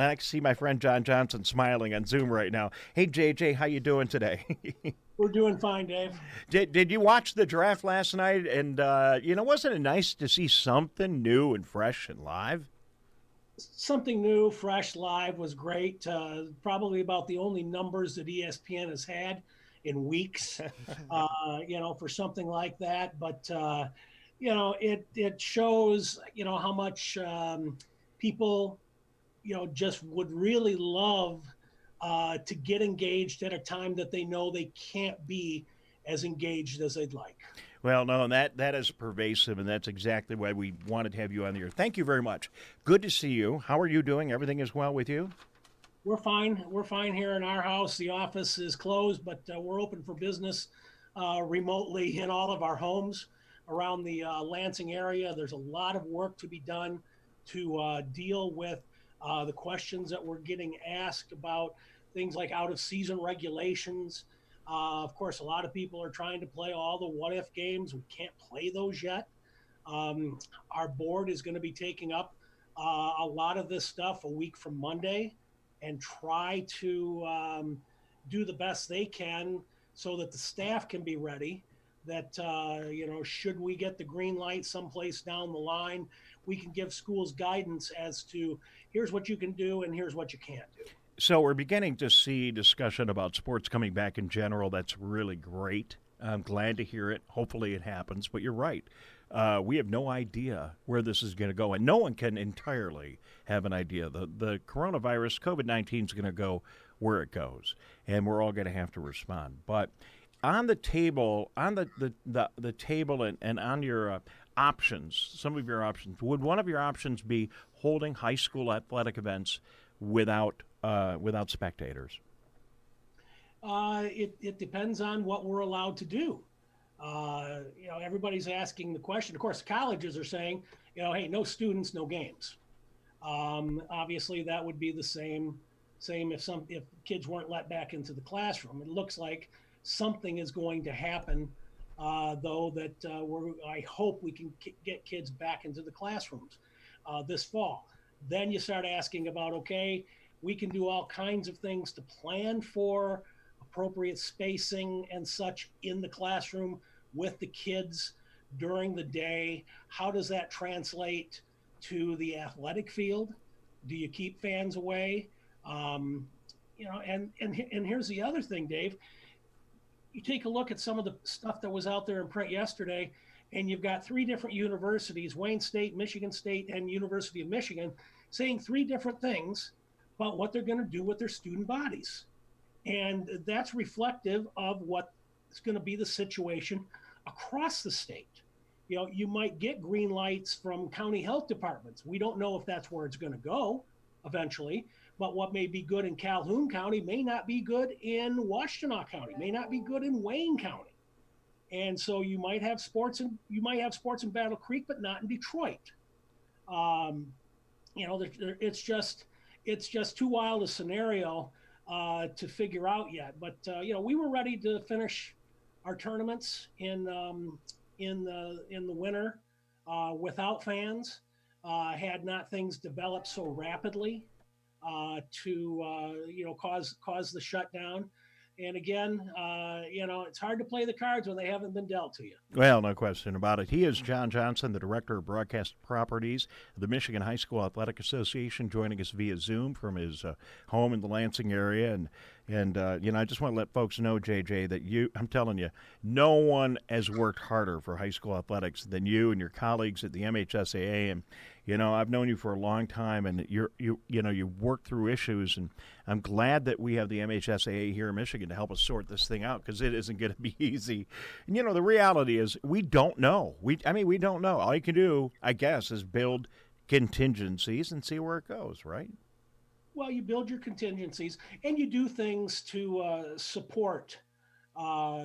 I can see my friend John Johnson smiling on Zoom right now. Hey, JJ, how you doing today? We're doing fine, Dave. Did you watch the draft last night? And, wasn't it nice to see something new and fresh and live? Something new, fresh, live was great. Probably about the only numbers that ESPN has had in weeks, for something like that. But it shows how much people just would really love to get engaged at a time that they know they can't be as engaged as they'd like. Well, no, and that is pervasive, and that's exactly why we wanted to have you on the air. Thank you very much. Good to see you. How are you doing? Everything is well with you? We're fine. We're fine here in our house. The office is closed, but we're open for business remotely in all of our homes around the Lansing area. There's a lot of work to be done to deal with the questions that we're getting asked about things like out of season regulations. Of course, a lot of people are trying to play all the what if games. We can't play those yet. Our board is going to be taking up a lot of this stuff a week from Monday and try to do the best they can so that the staff can be ready. That, should we get the green light someplace down the line, we can give schools guidance as to here's what you can do and here's what you can't do. So we're beginning to see discussion about sports coming back in general. That's really great. I'm glad to hear it. Hopefully it happens. But you're right. We have no idea where this is going to go, and no one can entirely have an idea. The coronavirus, COVID-19, is going to go where it goes, and we're all going to have to respond. But on the table, the table, and on your options, some of your options, would one of your options be holding high school athletic events without spectators? It depends on what we're allowed to do. Everybody's asking the question. Of course, colleges are saying, hey, no students, no games. Obviously, that would be the same if kids weren't let back into the classroom. It looks like something is going to happen, though. I hope we can get kids back into the classrooms this fall. Then you start asking about, okay, we can do all kinds of things to plan for appropriate spacing and such in the classroom with the kids during the day. How does that translate to the athletic field? Do you keep fans away? And here's the other thing, Dave. You take a look at some of the stuff that was out there in print yesterday, and you've got three different universities, Wayne State, Michigan State, and University of Michigan, saying three different things about what they're going to do with their student bodies. And that's reflective of what's going to be the situation across the state. You might get green lights from county health departments. We don't know if that's where it's going to go eventually, but what may be good in Calhoun County may not be good in Washtenaw County, may not be good in Wayne County. And so you might have sports in Battle Creek, but not in Detroit. It's just too wild a scenario to figure out yet. But we were ready to finish our tournaments in the winter without fans. Had not things developed so rapidly to cause the shutdown. And again, it's hard to play the cards when they haven't been dealt to you. Well, no question about it. He is John Johnson, the Director of Broadcast Properties of the Michigan High School Athletic Association, joining us via Zoom from his home in the Lansing area. And I just want to let folks know, JJ, that I'm telling you, no one has worked harder for high school athletics than you and your colleagues at the MHSAA. And, I've known you for a long time, and you work through issues, and I'm glad that we have the MHSAA here in Michigan to help us sort this thing out, because it isn't going to be easy. And, the reality is we don't know. We don't know. All you can do, I guess, is build contingencies and see where it goes, right? Well, you build your contingencies and you do things to support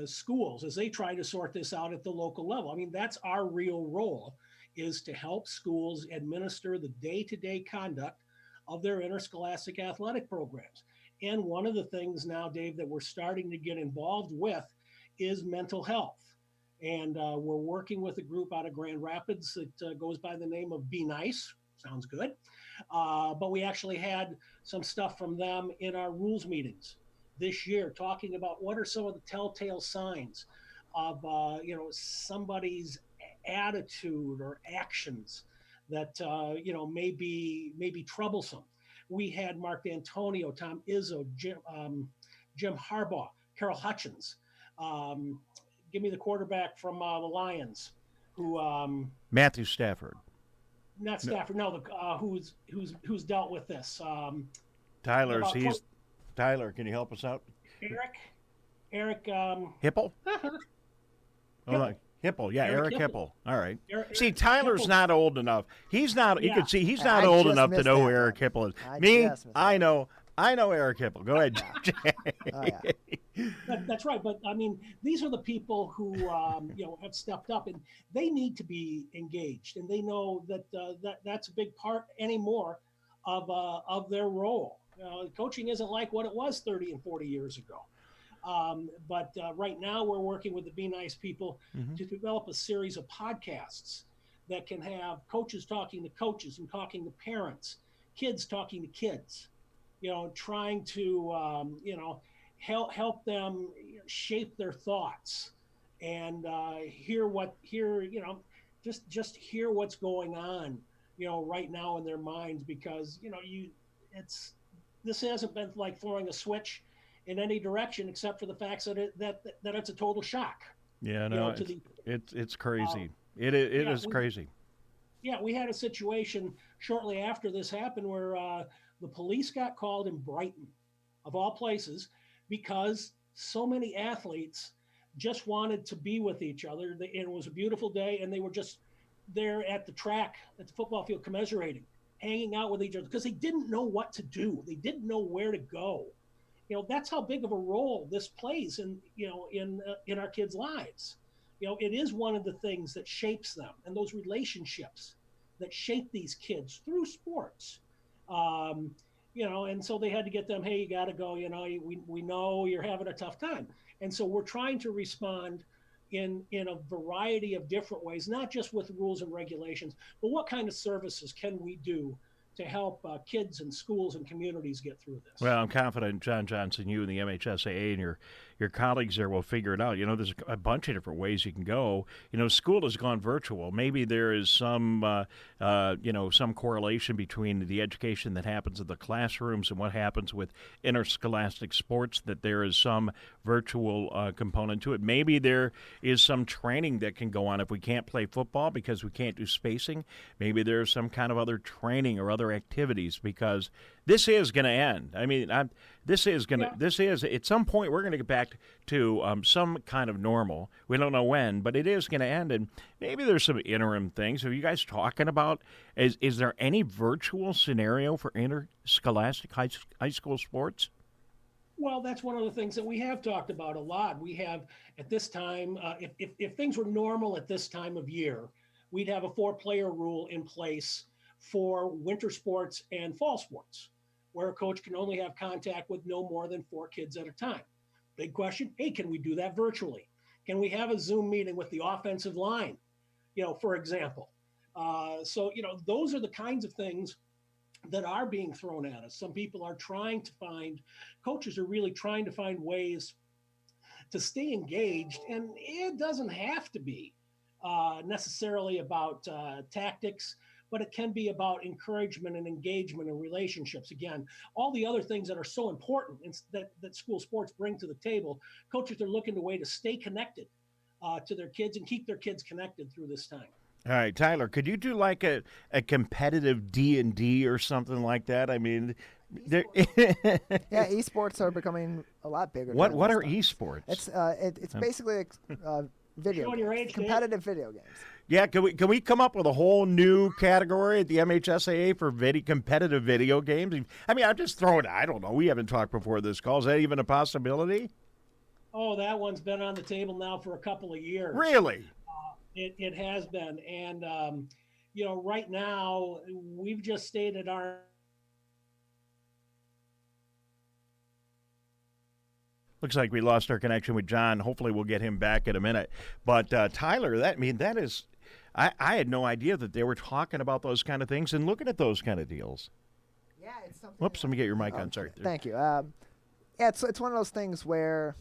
schools as they try to sort this out at the local level. I mean, that's our real role, is to help schools administer the day-to-day conduct of their interscholastic athletic programs. And one of the things now, Dave, that we're starting to get involved with is mental health. And we're working with a group out of Grand Rapids that goes by the name of Be Nice. Sounds good. But we actually had some stuff from them in our rules meetings this year, talking about what are some of the telltale signs of somebody's attitude or actions that may be troublesome. We had Mark D'Antonio, Tom Izzo, Jim Harbaugh, Carol Hutchins. Give me the quarterback from the Lions, who Matthew Stafford. Not Stafford. No, who's dealt with this. Tyler, can you help us out? Eric. Hipple. Hipple. Yeah, Eric Hipple. All right. See, Tyler's Hipple. Not old enough. He's not. Yeah. You can see he's not old enough to know who Eric Hipple is. I know Eric Hipple. Go ahead. That's right. But I mean, these are the people who have stepped up, and they need to be engaged, and they know that that's a big part anymore of their role. Coaching isn't like what it was 30 and 40 years ago. But right now we're working with the Be Nice people to develop a series of podcasts that can have coaches talking to coaches and talking to parents, kids talking to kids, trying to, help them shape their thoughts and just hear what's going on, right now in their minds, because, this hasn't been like throwing a switch in any direction except for the fact that it's a total shock. Yeah, no, it's crazy. It is crazy. Yeah, we had a situation shortly after this happened where the police got called in Brighton, of all places, because so many athletes just wanted to be with each other. It was a beautiful day, and they were just there at the track, at the football field, commiserating, hanging out with each other, because they didn't know what to do. They didn't know where to go. That's how big of a role this plays in our kids' lives. It is one of the things that shapes them, and those relationships that shape these kids through sports. And so they had to get them, hey, you got to go, we know you're having a tough time. And so we're trying to respond in a variety of different ways, not just with rules and regulations, but what kind of services can we do to help kids and schools and communities get through this? Well, I'm confident, John Johnson, you and the MHSAA and your colleagues there will figure it out. There's a bunch of different ways you can go. School has gone virtual. Maybe there is some correlation between the education that happens in the classrooms and what happens with interscholastic sports, that there is some virtual component to it. Maybe there is some training that can go on if we can't play football because we can't do spacing. Maybe there's some kind of other training or other activities, because this is going to end. I mean, this is at some point we're going to get back to some kind of normal. We don't know when, but it is going to end. And maybe there's some interim things. Are you guys talking about, is there any virtual scenario for interscholastic high school sports? Well, that's one of the things that we have talked about a lot. We have, at this time, if things were normal at this time of year, we'd have a 4-player rule in place for winter sports and fall sports, where a coach can only have contact with no more than 4 kids at a time. Big question, hey, can we do that virtually? Can we have a Zoom meeting with the offensive line, for example? So those are the kinds of things that are being thrown at us. Some people are coaches are really trying to find ways to stay engaged, and it doesn't have to be necessarily about tactics, but it can be about encouragement and engagement and relationships. Again, all the other things that are so important that school sports bring to the table, coaches are looking to a way to stay connected to their kids and keep their kids connected through this time. All right, Tyler, could you do like a competitive D&D or something like that? I mean, yeah, esports are becoming a lot bigger. What are esports? It's basically competitive video games. Yeah, can we come up with a whole new category at the MHSAA for competitive video games? I mean, I'm just throwing. I don't know. We haven't talked before this call. Is that even a possibility? Oh, that one's been on the table now for a couple of years. Really? It has been, and right now we've just stated our. Looks like we lost our connection with John. Hopefully, we'll get him back in a minute. But Tyler, that is. I had no idea that they were talking about those kind of things and looking at those kind of deals. Yeah, it's something. Whoops, let me get your mic on. Sorry. Thank you. Yeah, it's one of those things where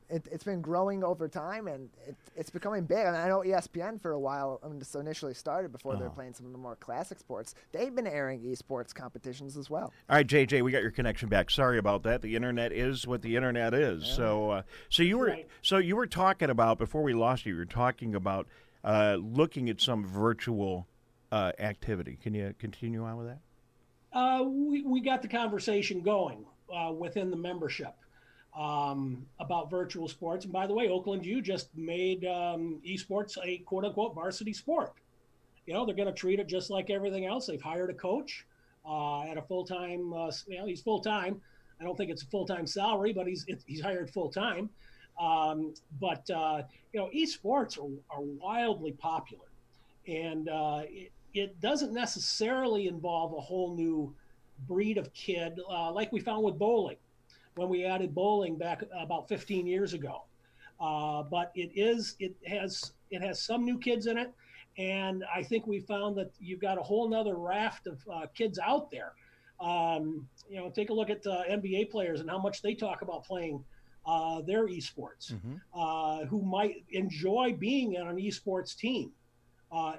it's been growing over time, and it's becoming big. And I know ESPN for a while, when this initially started, before they were playing some of the more classic sports, they've been airing esports competitions as well. All right, JJ, we got your connection back. Sorry about that. The internet is what the internet is. Yeah. So you were talking about, before we lost you were talking about looking at some virtual activity. Can you continue on with that? We got the conversation going within the membership about virtual sports. And by the way, Oakland U just made esports a quote-unquote varsity sport. You know, they're going to treat it just like everything else. They've hired a coach at a full-time, he's full-time. I don't think it's a full-time salary, but he's hired full-time. But esports are wildly popular. And it doesn't necessarily involve a whole new breed of kid, like we found with bowling, when we added bowling back about 15 years ago. But it has some new kids in it, and I think we found that you've got a whole nother raft of kids out there. Take a look at NBA players and how much they talk about playing their esports, who might enjoy being on an esports team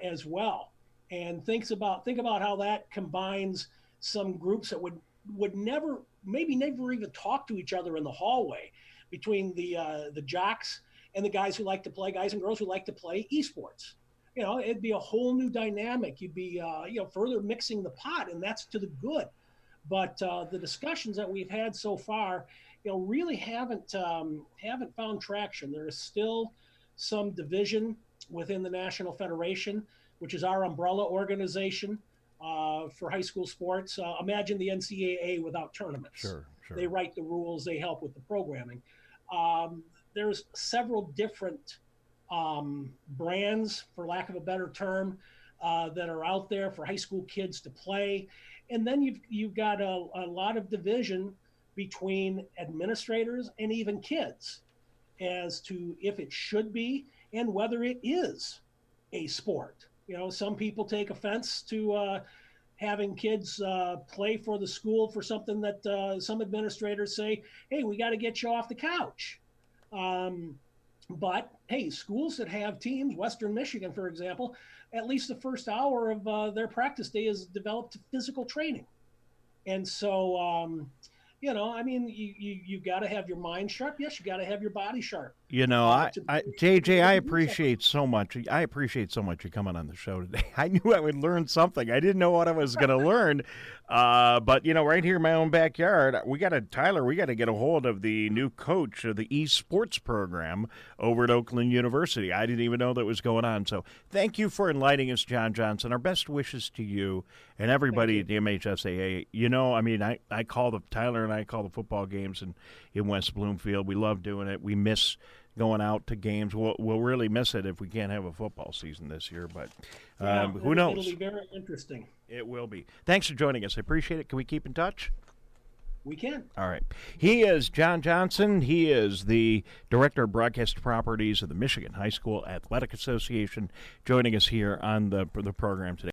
as well. And think about how that combines some groups that would never even talk to each other in the hallway, between the jocks and the guys and girls who like to play esports. It'd be a whole new dynamic. You'd be further mixing the pot, and that's to the good. But the discussions that we've had so far, really haven't found traction. There is still some division within the National Federation, which is our umbrella organization for high school sports. Imagine the NCAA without tournaments. Sure. They write the rules, they help with the programming. There's several different brands, for lack of a better term, that are out there for high school kids to play. And then you've got a lot of division between administrators and even kids as to if it should be and whether it is a sport. Some people take offense to having kids play for the school for something that some administrators say, hey, we got to get you off the couch. But, hey, schools that have teams, Western Michigan, for example, at least the first hour of their practice day is developed to physical training. And so, you got to have your mind sharp. Yes, you got to have your body sharp. JJ, I appreciate so much you coming on the show today. I knew I would learn something. I didn't know what I was going to learn. But, right here in my own backyard, we got to get a hold of the new coach of the esports program over at Oakland University. I didn't even know that was going on. So thank you for enlightening us, John Johnson. Our best wishes to you and everybody at the MHSAA. I call Tyler and I call the football games in West Bloomfield. We love doing it. We miss going out to games. We'll really miss it if we can't have a football season this year, but who knows? It'll be very interesting. It will be. Thanks for joining us. I appreciate it. Can we keep in touch? We can. All right. He is John Johnson. He is the Director of Broadcast Properties of the Michigan High School Athletic Association, joining us here on the program today.